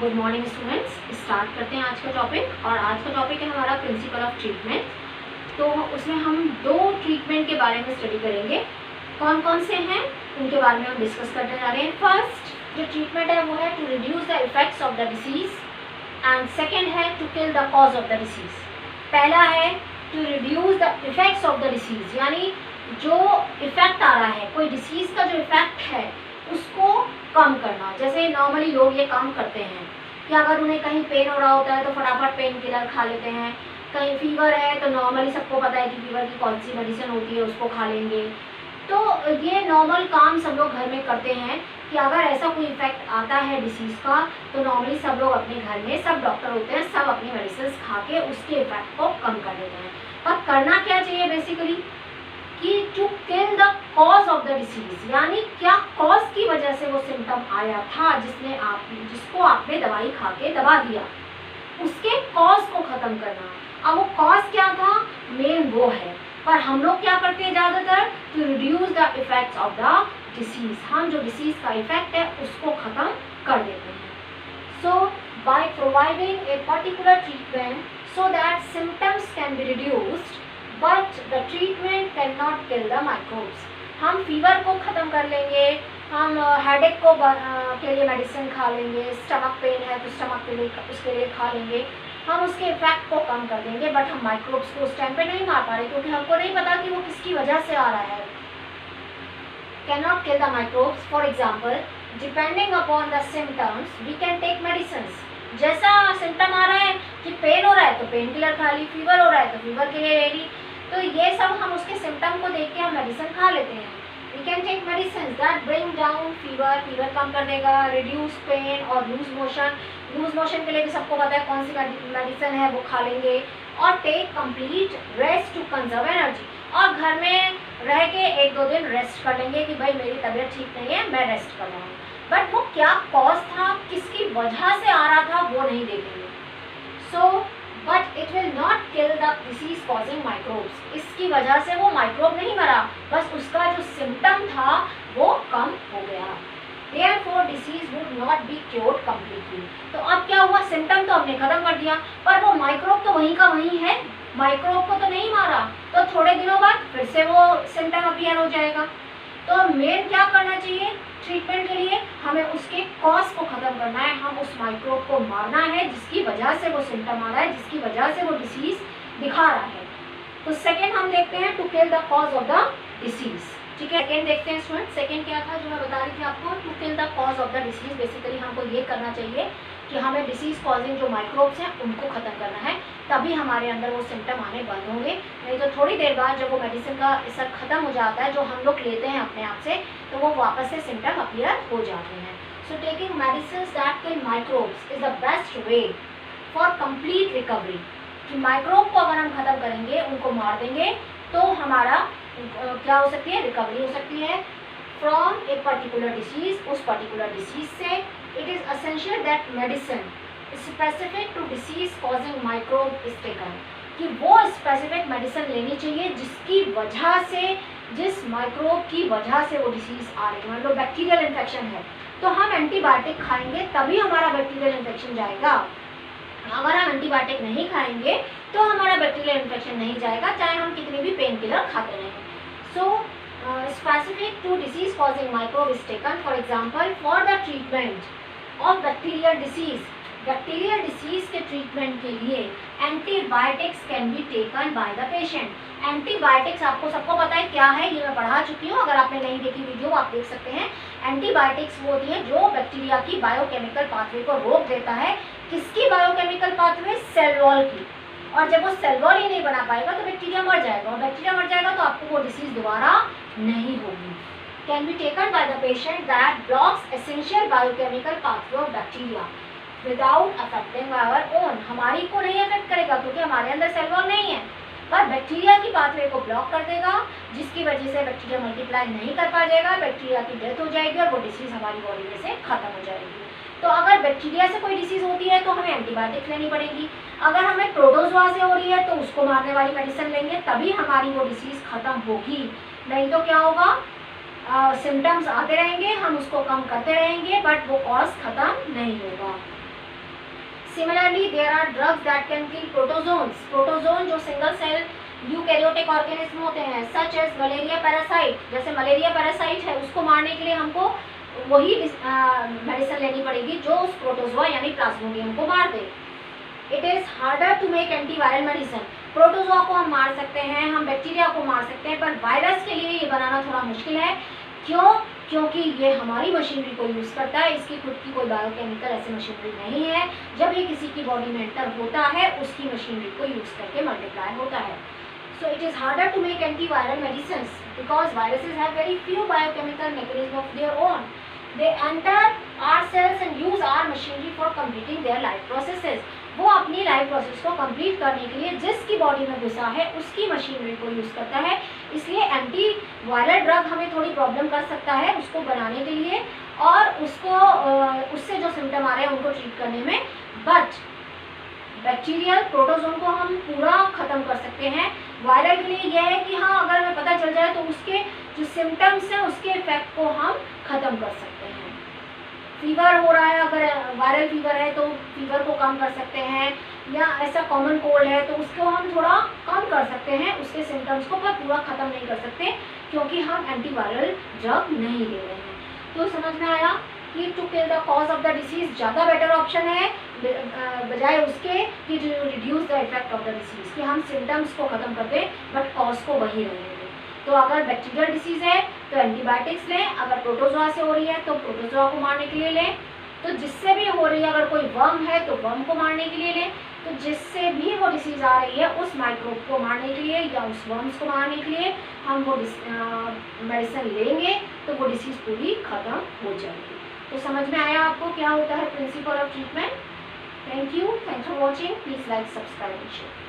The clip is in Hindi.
गुड मॉर्निंग स्टूडेंट्स, स्टार्ट करते हैं आज का टॉपिक। और आज का टॉपिक है हमारा प्रिंसिपल ऑफ ट्रीटमेंट। तो उसमें हम दो ट्रीटमेंट के बारे में स्टडी करेंगे। कौन कौन से हैं उनके बारे में हम डिस्कस करने जा रहे हैं। फर्स्ट जो ट्रीटमेंट है वो है to reduce the effects of the disease and second है to kill the cause of the disease. पहला है to reduce the effects of the disease, यानी जो इफेक्ट आ रहा है, कोई डिसीज का जो इफेक्ट है उसको कम करना। जैसे नॉर्मली लोग ये काम करते हैं कि अगर उन्हें कहीं पेन हो रहा होता है तो फटाफट पेन किलर खा लेते हैं। कहीं फीवर है तो नॉर्मली सबको पता है कि फीवर की कौन सी मेडिसिन होती है, उसको खा लेंगे। तो ये नॉर्मल काम सब लोग घर में करते हैं कि अगर ऐसा कोई इफेक्ट आता है डिसीज़ का तो नॉर्मली सब लोग अपने घर में, सब डॉक्टर होते हैं, सब अपनी मेडिसिन खा के उसके इफेक्ट को कम कर देते हैं। पर करना क्या चाहिए बेसिकली कि to kill the cause of the disease, यानी क्या कॉज की वजह से वो सिम्टम आया था जिसको आपने दवाई खा के दबा दिया, उसके कॉज को ख़त्म करना। अब वो कॉज क्या था, मेन वो है। पर हम लोग क्या करते हैं ज़्यादातर, to reduce the effects of the disease, हम जो डिसीज का इफेक्ट है उसको ख़त्म कर देते हैं। So by providing a particular treatment so that symptoms can be reduced but the treatment can not kill the microbes. हम फीवर को ख़त्म कर लेंगे, हम हेडेक को के लिए मेडिसिन खा लेंगे, स्टमक पेन है तो स्टमक के लिए उसके लिए खा लेंगे, हम उसके इफेक्ट को कम कर देंगे। बट हम माइक्रोब्स को उस टाइम पे नहीं मार पा रहे क्योंकि हमको नहीं पता कि वो किसकी वजह से आ रहा है। Can not kill the microbes. For example, depending upon the symptoms we can take medicine. जैसा सिम्टम आ रहा है कि पेन हो रहा है तो पेन किलर खा ली, फीवर हो रहा है तो फीवर के लिए ले ली। तो ये सब हम उसके सिम्टम को देख के हम मेडिसिन खा लेते हैं। We can take medicine that bring down fever, fever कम कर देगा, रिड्यूस पेन और लूज मोशन। लूज मोशन के लिए भी सबको पता है कौन सी मेडिसिन है, वो खा लेंगे। और take complete rest to conserve energy, और घर में रह के 1-2 दिन रेस्ट कर लेंगे कि भाई मेरी तबीयत ठीक नहीं है, मैं रेस्ट कर रहा हूँ। बट वो क्या कॉज था, किसकी वजह से आ रहा था, वो नहीं देखेंगे। So but it will not kill the disease causing microbes. इसकी वजह से वो माइक्रोब नहीं मरा, बस उसका जो सिम्टम था वो कम हो गया। Therefore disease would not be cured completely। तो अब क्या हुआ, सिम्टम तो हमने खत्म कर दिया पर वो माइक्रोब तो वहीं का वहीं है, माइक्रोब को तो नहीं मारा। तो थोड़े दिनों बाद फिर से वो सिम्टम अपीयर हो जाएगा। तो मेन क्या करना चाहिए ट्रीटमेंट के लिए, हमें उसके कॉज को ख़त्म करना है, हम उस माइक्रोब को मारना है जिसकी वजह से वो सिम्टम आ रहा है, जिसकी वजह से वो डिसीज दिखा रहा है। तो सेकेंड हम देखते हैं to kill the cause of the disease. ठीक है, सेकेंड देखते हैं स्टूडेंट। सेकेंड क्या था जो मैं बता रही थी आपको, to kill the cause of the disease. Basically हमको ये करना चाहिए कि हमें डिसीज कॉजिंग जो माइक्रोब्स हैं उनको ख़त्म करना है, तभी हमारे अंदर वो सिम्टम आने बंद होंगे। नहीं तो थोड़ी देर बाद जब वो मेडिसिन का असर ख़त्म हो जाता है जो हम लोग लेते हैं अपने आप से, तो वो वापस से सिम्टम अपीयर हो जाते हैं। So taking medicine that kill microbes is the best way for complete recovery. कि माइक्रोब को अगर हम ख़त्म करेंगे, उनको मार देंगे, तो हमारा क्या हो सकती है, रिकवरी हो सकती है फ्रॉम ए पर्टिकुलर डिसीज, उस पर्टिकुलर डिसीज से। It is essential that medicine specific to disease causing microbe is taken, कि वो स्पेसिफिक मेडिसिन लेनी चाहिए जिसकी वजह से, जिस माइक्रोब की वजह से वो डिसीज आ रही है। मान लो बैक्टीरियल इन्फेक्शन है तो हम एंटीबायोटिक खाएंगे तभी हमारा बैक्टीरियल इन्फेक्शन जाएगा। अगर हम एंटीबायोटिक नहीं खाएंगे तो हमारा बैक्टीरियल इन्फेक्शन नहीं जाएगा, चाहे हम कितनी भी पेन किलर खाते रहें। So specific to disease causing microbe is taken. For example, for the treatment of bacterial disease, bacterial disease के ट्रीटमेंट के लिए antibiotics can be taken by the patient. Antibiotics आपको सबको पता है क्या है, ये मैं पढ़ा चुकी हूँ, अगर आपने नहीं देखी वीडियो आप देख सकते हैं। एंटीबायोटिक्स वो होती है जो बैक्टीरिया की बायोकेमिकल पाथवे को रोक देता है। किसकी बायोकेमिकल पाथवे, सेल वॉल की। और जब वो सेल वॉल ही नहीं बना पाएगा तो बैक्टीरिया मर जाएगा, और बैक्टीरिया मर जाएगा तो आपको वो डिसीज दोबारा नहीं होगी। Can be taken by the patient that blocks essential biochemical pathway of bacteria without affecting our own. हमारी को नहीं अफेक्ट करेगा क्योंकि हमारे अंदर सेल वॉल नहीं है, पर बैक्टीरिया की पाथवे को ब्लॉक कर देगा, जिसकी वजह से बैक्टीरिया मल्टीप्लाई नहीं कर पाएगा, बैक्टीरिया की डेथ हो जाएगी और वो डिसीज हमारी बॉडी में से खत्म हो जाएगी। तो अगर बैक्टीरिया से कोई डिसीज होती है तो हमें एंटीबायोटिक लेनी पड़ेगी। अगर हमें प्रोटोजोआ से हो रही है तो उसको मारने वाली मेडिसिन लेंगे, तभी हमारी वो डिसीज खत्म होगी। नहीं तो क्या होगा, सिम्टम्स आते रहेंगे, हम उसको कम करते रहेंगे बट वो कॉज खत्म नहीं होगा। Similarly there are drugs that can kill protozoans, protozoan जो सिंगल सेल यूकैरियोटिक ऑर्गेनिज्म होते हैं, सच एज मलेरिया पैरासाइट, जैसे मलेरिया पैरासाइट है उसको मारने के लिए हमको वही मेडिसिन लेनी पड़ेगी जो उस प्रोटोजोआ यानी प्लाज्मोडियम को मार दे। It is harder to make antiviral medicine, protozoa को हम मार सकते हैं, हम बैक्टीरिया को मार सकते हैं, पर वायरस के लिए ये बनाना थोड़ा मुश्किल है। क्यों? क्योंकि ये हमारी मशीनरी को यूज़ करता है, इसकी खुद की कोई बायोकेमिकल ऐसी मशीनरी नहीं है। जब ये किसी की बॉडी में एंटर होता है उसकी मशीनरी को यूज़ करके मल्टीप्लाई होता है। So it is harder to make antiviral medicines because viruses have very few biochemical mechanisms of their own. They enter our cells and use our machinery for completing their life processes. वो अपनी लाइफ प्रोसेस को कंप्लीट करने के लिए जिसकी बॉडी में घुसा है उसकी मशीनरी को यूज़ करता है। इसलिए एंटी वायरल ड्रग हमें थोड़ी प्रॉब्लम कर सकता है उसको बनाने के लिए और उसको उससे जो सिम्टम आ रहे हैं उनको ट्रीट करने में, बट बैक्टीरियल प्रोटोजोन को हम पूरा ख़त्म कर सकते हैं। वायरल के लिए यह है कि हाँ अगर हमें पता चल जाए तो उसके जो सिम्टम्स हैं उसके इफेक्ट को हम ख़त्म कर सकते हैं। फीवर हो रहा है, अगर वायरल फीवर है तो फीवर को कम कर सकते हैं, या ऐसा कॉमन कोल्ड है तो उसको हम थोड़ा कम कर सकते हैं, उसके सिम्टम्स को पर पूरा ख़त्म नहीं कर सकते क्योंकि हम एंटीवायरल ड्रग नहीं ले रहे हैं। तो समझ में आया कि to kill the cause of the disease ज़्यादा बेटर ऑप्शन है बजाय उसके कि reduce the effect of the disease, कि हम सिम्टम्स को ख़त्म कर दें बट कॉज को वही रहने दें। तो अगर बैक्टीरियल डिसीज़ है तो एंटीबायोटिक्स लें, अगर प्रोटोजोआ से हो रही है तो प्रोटोजोआ को मारने के लिए लें, तो जिससे भी हो रही है अगर कोई वर्म है तो वर्म को मारने के लिए लें, तो जिससे भी वो डिसीज़ आ रही है उस माइक्रोब को मारने के लिए या उस वर्म्स को मारने के लिए हम वो मेडिसिन लेंगे तो वो डिसीज़ पूरी ख़त्म हो जाएगी। तो समझ में आया आपको क्या होता है principle of treatment? Thank you, thanks for watching, please like, subscribe and share.